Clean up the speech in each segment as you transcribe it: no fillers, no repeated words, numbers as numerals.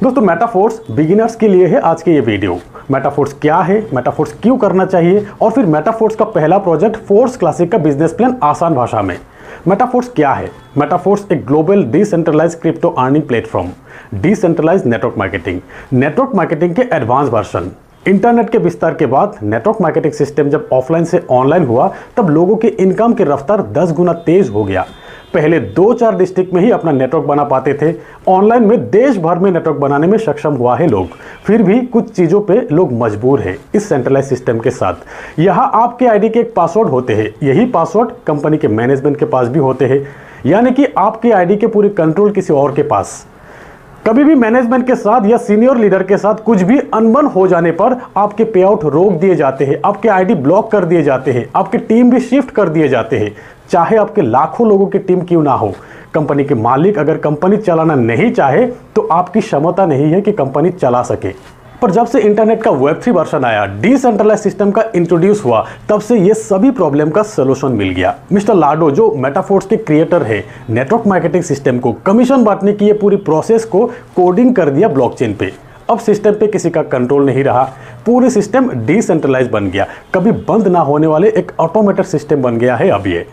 दोस्तों metaphors beginners के लिए है आज के ये वीडियो। मेटाफोर्स क्या है, मेटाफोर्स क्यों करना चाहिए और फिर मेटाफोर्स का पहला प्रोजेक्ट फोर्स क्लासिक का बिजनेस प्लान आसान भाषा में। मेटाफोर्स क्या है? मेटाफोर्स एक global decentralized crypto earning platform, decentralized network marketing के एडवांस वर्जन। इंटरनेट के विस्तार के बाद नेटवर्क मार्केटिंग सिस्टम जब ऑफलाइन से ऑनलाइन हुआ तब लोगों की इनकम की रफ्तार 10 गुना तेज हो गया। पहले 2-4 डिस्ट्रिक्ट में ही अपना नेटवर्क बना पाते थे, ऑनलाइन में देश भर में नेटवर्क बनाने में सक्षम हुआ है लोग। फिर भी कुछ चीज़ों पे लोग मजबूर हैं इस सेंट्रलाइज सिस्टम के साथ। यहाँ आपके आईडी के एक पासवर्ड होते हैं, यही पासवर्ड कंपनी के मैनेजमेंट के पास भी होते हैं, यानी कि आपके आईडी के पूरे कंट्रोल किसी और के पास। कभी भी मैनेजमेंट के साथ या सीनियर लीडर के साथ कुछ भी अनबन हो जाने पर आपके पे आउट रोक दिए जाते हैं, आपके आईडी ब्लॉक कर दिए जाते हैं, आपके टीम भी शिफ्ट कर दिए जाते हैं, चाहे आपके लाखों लोगों की टीम क्यों ना हो। कंपनी के मालिक अगर कंपनी चलाना नहीं चाहे तो आपकी क्षमता नहीं है कि कंपनी चला सके। पर जब से इंटरनेट का वेब 3 वर्जन आया, डिसेंट्रलाइज सिस्टम का इंट्रोड्यूस हुआ, तब से ये सभी प्रॉब्लम का सोल्यूशन मिल गया। मिस्टर लाडो जो मेटाफोर्स के क्रिएटर है, नेटवर्क मार्केटिंग सिस्टम को कमीशन बांटने की ये पूरी प्रोसेस को कोडिंग कर दिया ब्लॉकचेन पे। अब सिस्टम पे किसी का कंट्रोल नहीं रहा, पूरे सिस्टम डिसेंट्रलाइज बन गया, कभी बंद ना होने वाले एक ऑटोमेटेड सिस्टम बन गया है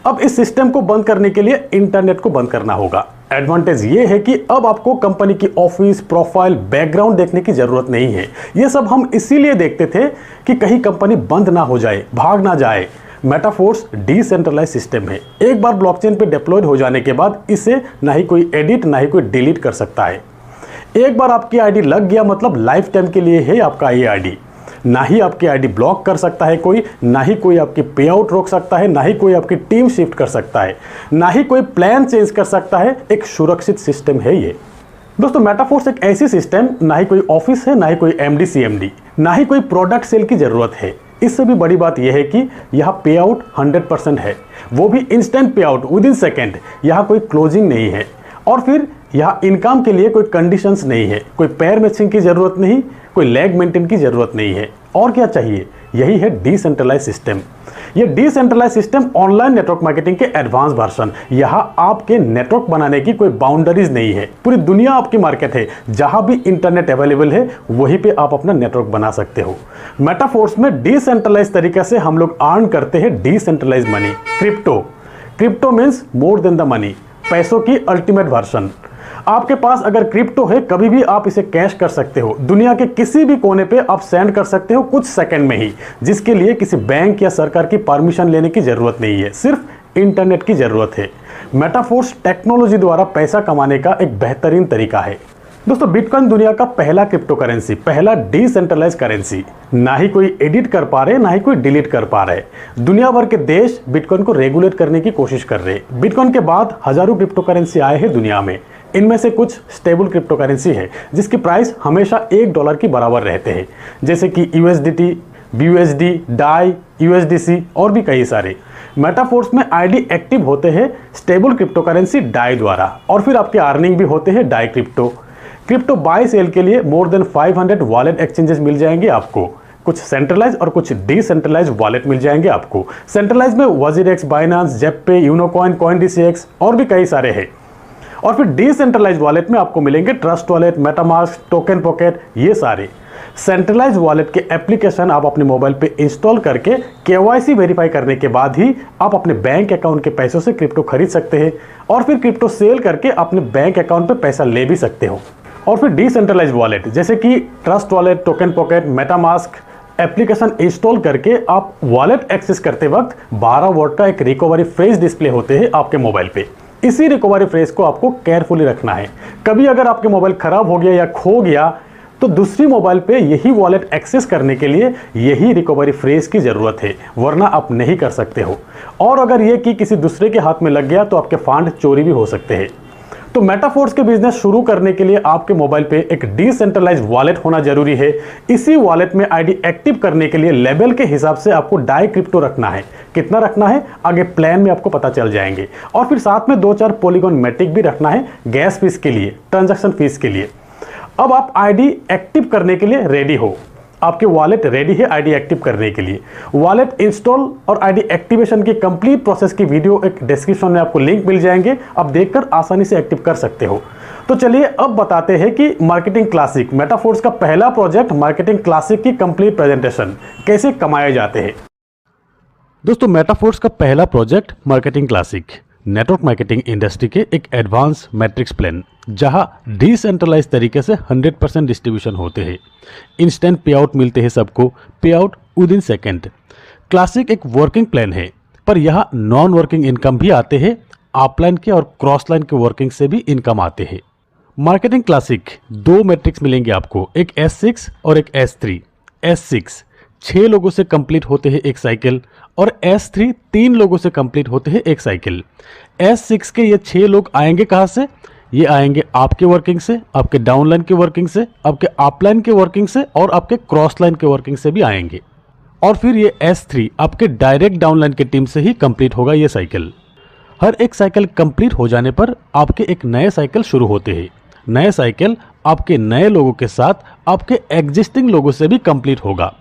अब इस सिस्टम को बंद करने के लिए इंटरनेट को बंद करना होगा। एडवांटेज ये है कि अब आपको कंपनी की ऑफिस, प्रोफाइल, बैकग्राउंड देखने की जरूरत नहीं है। ये सब हम इसीलिए देखते थे कि कहीं कंपनी बंद ना हो जाए, भाग ना जाए। मेटाफोर्स डिसेंट्रलाइज सिस्टम है, एक बार ब्लॉकचेन पे डिप्लॉयड हो जाने के बाद इसे ना ही कोई एडिट ना ही कोई डिलीट कर सकता है। एक बार आपकी आईडी लग गया मतलब लाइफ टाइम के लिए है आपका ये आईडी। ना ही आपकी आईडी ब्लॉक कर सकता है कोई, ना ही कोई आपकी पे आउट रोक सकता है, ना ही कोई आपकी टीम शिफ्ट कर सकता है, ना ही कोई प्लान चेंज कर सकता है। एक सुरक्षित सिस्टम है ये। दोस्तों मेटाफोर्स एक ऐसी सिस्टम, ना ही कोई ऑफिस है, ना ही कोई एमडी सीएमडी, ना ही कोई प्रोडक्ट सेल की जरूरत है। इससे भी बड़ी बात यह है कि यहाँ पे आउट 100% है, वो भी इंस्टेंट पे आउट विद इन सेकेंड। यहाँ कोई क्लोजिंग नहीं है और फिर यहाँ इनकम के लिए कोई कंडीशंस नहीं है, कोई पैर मैचिंग की जरूरत नहीं, कोई लेग मेंटेन की जरूरत नहीं है। और क्या चाहिए? यही है डिसेंट्रलाइज सिस्टम। ये decentralize system online network marketing के एडवांस वर्जन। यहाँ आपके नेटवर्क बनाने की कोई बाउंड्रीज नहीं है, पूरी दुनिया आपकी मार्केट है। जहां भी इंटरनेट अवेलेबल है वहीं पे आप अपना नेटवर्क बना सकते हो। मेटाफोर्स में डिसेंट्रलाइज तरीके से हम लोग अर्न करते हैं decentralize money. Crypto means more than the money, पैसों की अल्टीमेट वर्जन। आपके पास अगर क्रिप्टो है, कभी भी आप इसे कैश कर सकते हो, दुनिया के किसी भी कोने पे आप सेंड कर सकते हो कुछ सेकंड में ही, जिसके लिए किसी बैंक या सरकार की परमिशन लेने की जरूरत नहीं है, सिर्फ इंटरनेट की जरूरत है। मेटाफोर्स टेक्नोलॉजी द्वारा पैसा कमाने का एक बेहतरीन तरीका है। दोस्तों बिटकॉइन दुनिया का पहला क्रिप्टो करेंसी, पहला डिसेंट्रलाइज करेंसी। ना ही कोई एडिट कर पा रहे, ना ही कोई डिलीट कर पा रहे। दुनिया भर के देश बिटकॉइन को रेगुलेट करने की कोशिश कर रहे। बिटकॉइन के बाद हजारों क्रिप्टो करेंसी आए हैं दुनिया में। इनमें से कुछ स्टेबल क्रिप्टो करेंसी है जिसकी प्राइस हमेशा $1 की बराबर रहते हैं, जैसे कि USDT, BUSD, DAI, USDC और भी कई सारे। मेटाफोर्स में आईडी एक्टिव होते हैं स्टेबल क्रिप्टो करेंसी DAI द्वारा, और फिर आपके अर्निंग भी होते हैं DAI क्रिप्टो बाय सेल के लिए मोर देन 500 वॉलेट एक्सचेंजेस मिल जाएंगे आपको। कुछ सेंट्रलाइज और कुछ डिसेंट्रलाइज वॉलेट मिल जाएंगे आपको। सेंट्रलाइज में WazirX, बाइनांस, जेपपे, यूनोकॉइन, CoinDCX और भी कई सारे हैं। और फिर डिसेंट्रलाइज वॉलेट में आपको मिलेंगे trust wallet, MetaMask, token pocket, ये सारे। सेंट्रलाइज वॉलेट के एप्लीकेशन आप अपने मोबाइल पे इंस्टॉल करके KYC वेरीफाई करने के बाद ही आप अपने बैंक अकाउंट के पैसों से क्रिप्टो खरीद सकते हैं और फिर क्रिप्टो सेल करके अपने बैंक अकाउंट पे पैसा ले भी सकते हो। और फिर डिसेंट्रलाइज वॉलेट जैसे कि trust wallet, token pocket, MetaMask application install करके आप वॉलेट एक्सेस करते वक्त 12 वर्ड का एक रिकवरी फ्रेज डिस्प्ले होते हैं आपके मोबाइल पे। इसी रिकवरी फ्रेज को आपको केयरफुली रखना है। कभी अगर आपके मोबाइल खराब हो गया या खो गया तो दूसरी मोबाइल पे यही वॉलेट एक्सेस करने के लिए यही रिकवरी फ्रेज की जरूरत है, वरना आप नहीं कर सकते हो। और अगर ये कि किसी दूसरे के हाथ में लग गया तो आपके फंड चोरी भी हो सकते हैं। तो मेटाफोर्स के बिजनेस शुरू करने के लिए आपके मोबाइल पे एक डिसेंट्रलाइज वॉलेट होना जरूरी है। इसी वॉलेट में आईडी एक्टिव करने के लिए लेवल के हिसाब से आपको DAI क्रिप्टो रखना है। कितना रखना है आगे प्लान में आपको पता चल जाएंगे। और फिर साथ में 2-4 पॉलीगॉन मैटिक भी रखना है गैस फीस के लिए, ट्रांजैक्शन फीस के लिए। अब आप आईडी एक्टिव करने के लिए रेडी हो। आपके वॉलेट रेडी है आईडी एक्टिव करने के लिए। वॉलेट इंस्टॉल और आईडी एक्टिवेशन की कंप्लीट प्रोसेस की वीडियो एक डिस्क्रिप्शन में आपको लिंक मिल जाएंगे, आप देखकर आसानी से एक्टिव कर सकते हो। तो चलिए अब बताते हैं कि मार्केटिंग क्लासिक मेटाफोर्स का पहला प्रोजेक्ट मार्केटिंग क्लासिक की कंप्लीट प्रेजेंटेशन कैसे कमाए जाते हैं। दोस्तों, मेटाफोर्स का पहला project marketing classic network marketing industry के एक एडवांस मैट्रिक्स प्लान, जहां डिसेंट्रलाइज तरीके से 100% डिस्ट्रीब्यूशन होते हैं। इंस्टेंट पे आउट मिलते हैं सबको, पे out with in second. Classic एक वर्किंग प्लान है, पर यहाँ नॉन वर्किंग इनकम भी आते हैं। अपलाइन के और क्रॉस लाइन के वर्किंग से भी इनकम आते हैं। मार्केटिंग क्लासिक 2 मैट्रिक्स मिलेंगे आपको, एक S6 और एक S3। S6 6 लोगों से कंप्लीट होते हैं एक साइकिल, और S3 3 लोगों से कंप्लीट होते हैं एक साइकिल। S6 के ये 6 लोग आएंगे कहाँ से? ये आएंगे आपके वर्किंग से, आपके डाउनलाइन के वर्किंग से, आपके अपलाइन के वर्किंग से और आपके क्रॉस लाइन के वर्किंग से भी आएंगे। और फिर ये S3 आपके डायरेक्ट डाउनलाइन की टीम से ही कंप्लीट होगा ये साइकिल। हर एक साइकिल कंप्लीट हो जाने पर आपके एक नए साइकिल शुरू होते हैं। नए साइकिल आपके नए लोगों के साथ आपके एग्जिस्टिंग लोगों से भी कंप्लीट होगा।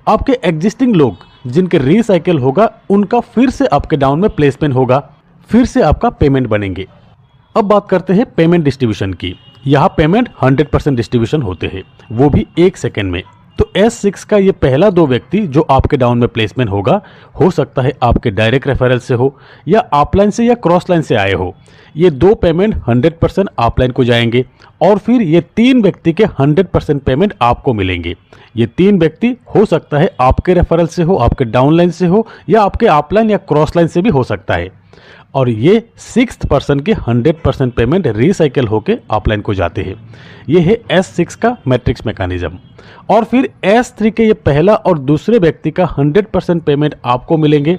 आपके एग्जिस्टिंग लोग जिनके रीसाइकिल होगा, उनका फिर से आपके डाउन में प्लेसमेंट होगा, फिर से आपका पेमेंट बनेंगे। अब बात करते हैं पेमेंट डिस्ट्रीब्यूशन की। यहाँ पेमेंट 100% डिस्ट्रीब्यूशन होते हैं, वो भी 1 सेकेंड में। तो S6 का ये पहला 2 व्यक्ति जो आपके डाउन में प्लेसमेंट होगा, हो सकता है आपके डायरेक्ट रेफरल से हो या अपलाइन से या क्रॉस लाइन से आए हो। ये 2 पेमेंट 100% अपलाइन को जाएंगे, और फिर ये 3 व्यक्ति के 100% पेमेंट आपको मिलेंगे। ये 3 व्यक्ति हो सकता है आपके रेफरल से हो, आपके डाउनलाइन से हो, या आपके अपलाइन या क्रॉस लाइन से भी हो सकता है। और ये 6th पर्सन के 100% पेमेंट रिसाइकिल होके अपलाइन को जाते हैं। ये है S6 का मैट्रिक्स मैकेनिज्म। और फिर S3 के ये पहला और दूसरे व्यक्ति का 100% पेमेंट आपको मिलेंगे,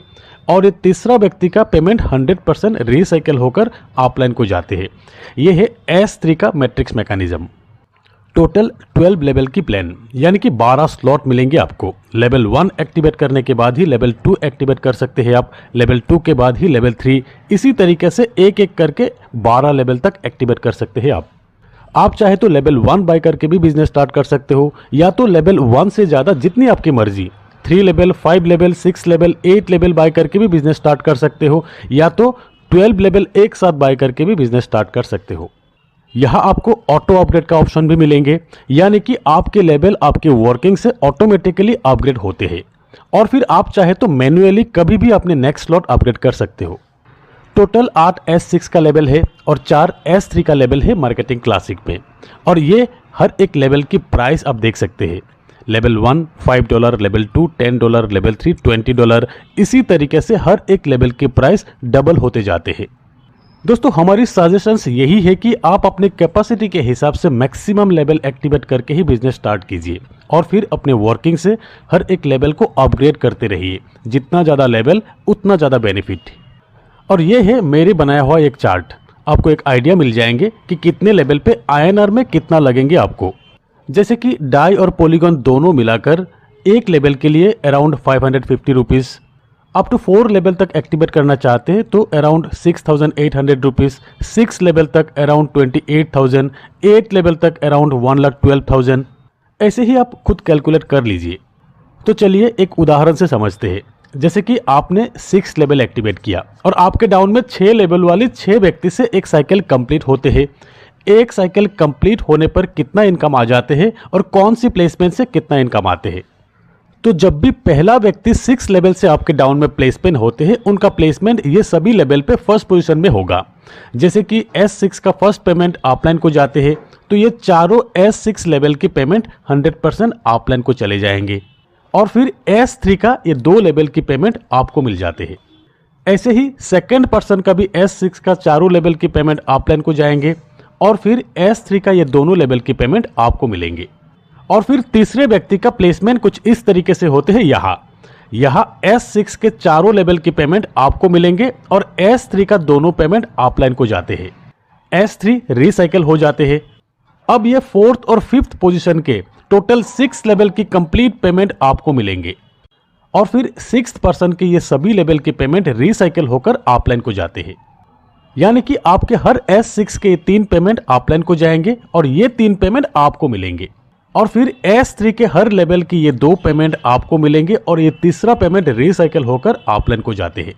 और ये तीसरा व्यक्ति का पेमेंट 100% रिसाइकिल होकर अपलाइन को जाते हैं। ये है S3 का मैट्रिक्स मैकेनिज्म। टोटल 12 लेवल की प्लान, यानी कि 12 स्लॉट मिलेंगे आपको। लेवल 1 एक्टिवेट करने के बाद ही लेवल 2 एक्टिवेट कर सकते हैं आप, लेवल 2 के बाद ही लेवल 3, इसी तरीके से एक एक करके 12 लेवल तक एक्टिवेट कर सकते हैं आप। आप चाहे तो लेवल 1 बाय करके भी बिजनेस स्टार्ट कर सकते हो, या तो लेवल 1 से ज़्यादा जितनी आपकी मर्जी 3 level, 5 level, 6 level, 8 level by करके भी बिजनेस स्टार्ट कर सकते हो, या तो 12 लेवल एक साथ बाय करके भी बिजनेस स्टार्ट कर सकते हो। यहाँ आपको ऑटो अपग्रेड का ऑप्शन भी मिलेंगे, यानी कि आपके लेवल आपके वर्किंग से ऑटोमेटिकली अपग्रेड होते हैं, और फिर आप चाहे तो मैन्युअली कभी भी अपने नेक्स्ट स्लॉट अपग्रेड कर सकते हो। टोटल 8 S6 का लेवल है और 4 S3 का लेवल है मार्केटिंग क्लासिक में। और ये हर एक लेवल की प्राइस आप देख सकते हैं। लेवल 1 $5, लेवल 2 $10, लेवल 3 $20, इसी तरीके से हर एक लेवल की प्राइस डबल होते जाते हैं। दोस्तों, हमारी सजेशंस यही है कि आप अपने कैपेसिटी के हिसाब से मैक्सिमम लेवल एक्टिवेट करके ही बिजनेस स्टार्ट कीजिए, और फिर अपने वर्किंग से हर एक लेवल को अपग्रेड करते रहिए। जितना ज़्यादा लेवल उतना ज़्यादा बेनिफिट। और ये है मेरे बनाया हुआ एक चार्ट। आपको एक आइडिया मिल जाएंगे कि कितने लेवल पे INR में कितना लगेंगे आपको। जैसे कि डाई और पॉलीगॉन दोनों मिलाकर एक लेवल के लिए around 550 rupees. Up to 4 level तक एक्टिवेट करना चाहते हैं तो अराउंड 6,800 रुपीज़। 6 लेवल तक अराउंड 28,000, 8 लेवल तक अराउंड 1,12,000। ऐसे ही आप खुद कैलकुलेट कर लीजिए। तो चलिए एक उदाहरण से समझते हैं। जैसे कि आपने 6 लेवल एक्टिवेट किया और आपके डाउन में 6 लेवल वाले 6 व्यक्ति से एक साइकिल कंप्लीट होते हैं। एक साइकिल कंप्लीट होने पर कितना इनकम आ जाते हैं और कौन सी प्लेसमेंट से कितना इनकम आते हैं। तो जब भी पहला व्यक्ति 6 लेवल से आपके डाउन में प्लेसमेंट होते हैं, उनका प्लेसमेंट ये सभी लेवल पे फर्स्ट पोजीशन में होगा। जैसे कि S6 का फर्स्ट पेमेंट अपलाइन को जाते हैं, तो ये चारों S6 लेवल की पेमेंट 100% अपलाइन को चले जाएंगे, और फिर S3 का ये 2 लेवल की पेमेंट आपको मिल जाते हैं। ऐसे ही सेकंड पर्सन का भी S6 का चारों लेवल की पेमेंट अपलाइन को जाएंगे, और फिर S3 का ये दोनों लेवल की पेमेंट आपको मिलेंगे। और फिर तीसरे व्यक्ति का प्लेसमेंट कुछ इस तरीके से होते हैं। यहाँ S6 के चारों लेवल की पेमेंट आपको मिलेंगे और S3 का दोनों पेमेंट अपलाइन को जाते हैं। S3 रिसाइकिल हो जाते हैं। अब ये 4th और 5th पोजीशन के टोटल 6 लेवल की कंप्लीट पेमेंट आपको मिलेंगे, और फिर 6th पर्सन के ये सभी लेवल की पेमेंट रिसाइकिल होकर अपलाइन को जाते हैं। यानी कि आपके हर S6 के 3 पेमेंट अपलाइन को जाएंगे और ये 3 पेमेंट आपको मिलेंगे, और फिर S3 के हर लेवल की ये 2 पेमेंट आपको मिलेंगे और ये तीसरा पेमेंट रिसाइकिल होकर अपलाइन को जाते हैं।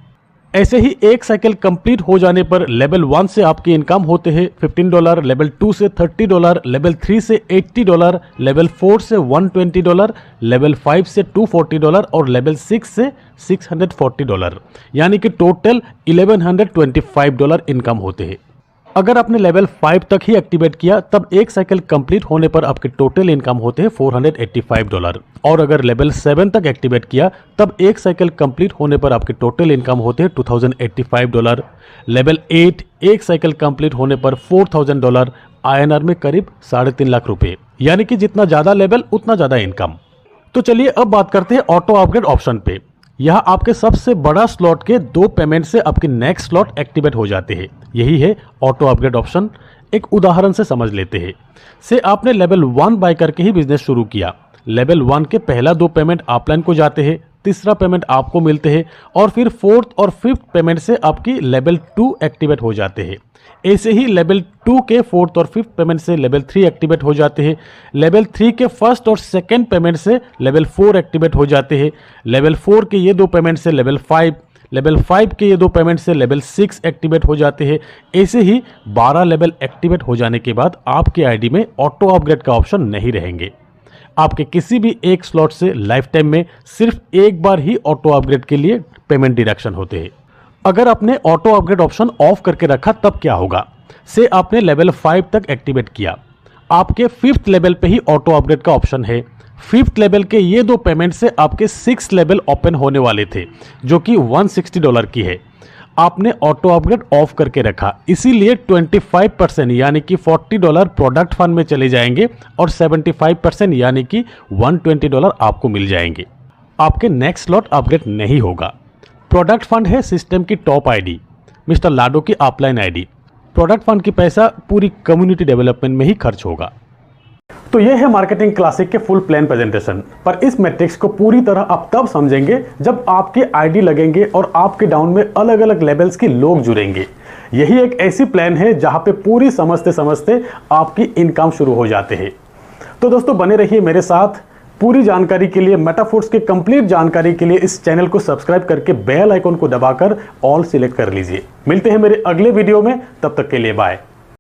ऐसे ही एक साइकिल कंप्लीट हो जाने पर लेवल 1 से आपके इनकम होते हैं $15, लेवल 2 से $30, लेवल 3 से $80, लेवल 4 से $120, लेवल 5 से $240 और लेवल 6 से $640, यानी कि टोटल $1125 इनकम होते हैं। अगर आपने लेवल 5 तक ही एक्टिवेट किया तब एक साइकिल कंप्लीट होने पर आपके टोटल इनकम होते हैं $485, और अगर लेवल 7 तक एक्टिवेट किया तब एक साइकिल कंप्लीट होने पर आपके टोटल इनकम होते हैं $2085, लेवल 8 एक साइकिल कंप्लीट होने पर $4000 INR में करीब 3.5 लाख रुपए, यानी कि जितना ज्यादा लेवल उतना ज्यादा इनकम। तो चलिए अब बात करते हैं ऑटो अपग्रेड ऑप्शन पे। यह आपके सबसे बड़ा स्लॉट के 2 पेमेंट से आपके नेक्स्ट स्लॉट एक्टिवेट हो जाते हैं। यही है ऑटो अपग्रेड ऑप्शन। एक उदाहरण से समझ लेते हैं। से आपने लेवल 1 बाय करके ही बिजनेस शुरू किया। लेवल 1 के पहला 2 पेमेंट अपलाइन को जाते हैं, तीसरा पेमेंट आपको मिलते हैं और फिर 4th और 5th पेमेंट से आपकी लेवल 2 एक्टिवेट हो जाते हैं। ऐसे ही लेवल 2 के 4th और 5th पेमेंट से लेवल 3 एक्टिवेट हो जाते हैं। लेवल 3 के 1st और 2nd पेमेंट से लेवल 4 एक्टिवेट हो जाते हैं। लेवल 4 के ये 2 पेमेंट से लेवल 5, लेवल 5 के ये 2 पेमेंट से लेवल 6 एक्टिवेट हो जाते हैं। ऐसे ही 12 लेवल एक्टिवेट हो जाने के बाद आपके आईडी में ऑटो अपग्रेड का ऑप्शन नहीं रहेंगे। आपके किसी भी एक स्लॉट से लाइफ टाइम में सिर्फ एक बार ही ऑटो अपग्रेड के लिए पेमेंट डिडक्शन होते हैं। अगर आपने ऑटो अपग्रेड ऑप्शन ऑफ करके रखा तब क्या होगा? से आपने लेवल 5 तक एक्टिवेट किया, आपके 5th लेवल पे ही ऑटो अपग्रेड का ऑप्शन है। 5th लेवल के ये 2 पेमेंट से आपके 6th लेवल ओपन होने वाले थे जो कि $160 की है। आपने ऑटो अपग्रेड ऑफ करके रखा, इसीलिए 25% यानी कि $40 प्रोडक्ट फंड में चले जाएंगे और 75% यानी कि $120 आपको मिल जाएंगे। आपके नेक्स्ट स्लॉट अपग्रेड नहीं होगा। प्रोडक्ट फंड है सिस्टम की टॉप आईडी, मिस्टर लाडो की अपलाइन आईडी। प्रोडक्ट फंड की पैसा पूरी कम्युनिटी डेवलपमेंट में ही खर्च होगा। तो यह है मार्केटिंग क्लासिक के फुल प्लान प्रेजेंटेशन। पर इस मैट्रिक्स को पूरी तरह आप तब समझेंगे जब आपके आईडी लगेंगे और आपके डाउन में अलग अलग लेवल्स के लोग जुड़ेंगे। यही एक ऐसी प्लान है जहां पे पूरी समझते समझते आपकी इनकम शुरू हो जाते हैं। तो दोस्तों बने रहिए मेरे साथ। पूरी जानकारी के लिए, मेटाफोर्स की कंप्लीट जानकारी के लिए इस चैनल को सब्सक्राइब करके बेल आइकन को दबाकर ऑल सिलेक्ट कर लीजिए। मिलते हैं मेरे अगले वीडियो में, तब तक के लिए बाय।